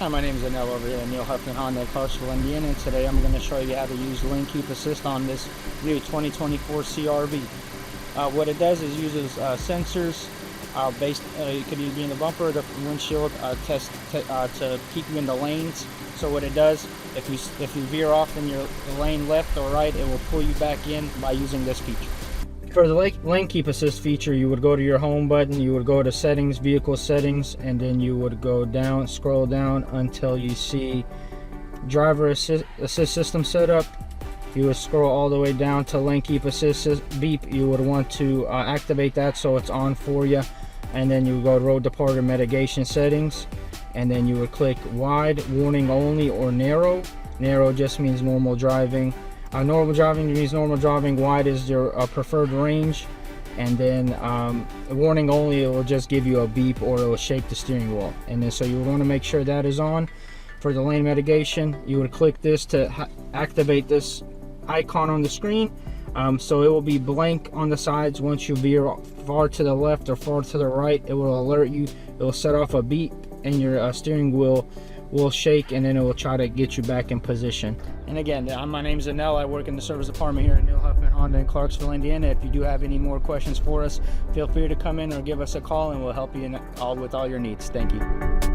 Hi, my name is Anel over here at Huffman Honda in Clarksville, Indiana, and today I'm going to show you how to use lane keep assist on this new 2024 CRV. What it does is uses sensors it could either be in the bumper or the windshield to keep you in the lanes. So what it does, if you veer off in your lane left or right, it will pull you back in by using this feature. For the lane keep assist feature, you would go to your home button, you would go to settings, vehicle settings, and then you would go down, scroll down until you see driver assist system setup. You would scroll all the way down to lane keep assist beep. You would want to activate that so it's on for you, and then you would go to road departure mitigation settings, and then you would click wide, warning only, or narrow. Narrow just means normal driving. Normal driving means normal driving. Wide is your preferred range, and then warning only, it will just give you a beep or it will shake the steering wheel. And then so you want to make sure that is on. For the lane mitigation, you would click this to activate this icon on the screen. So it will be blank on the sides. Once you veer far to the left or far to the right, it will alert you. It will set off a beep, and your steering wheel will shake, and then it will try to get you back in position. And again, my name is Anel. I work in the service department here at Huffman Honda in Clarksville, Indiana. If you do have any more questions for us, feel free to come in or give us a call, and we'll help you with all your needs. Thank you.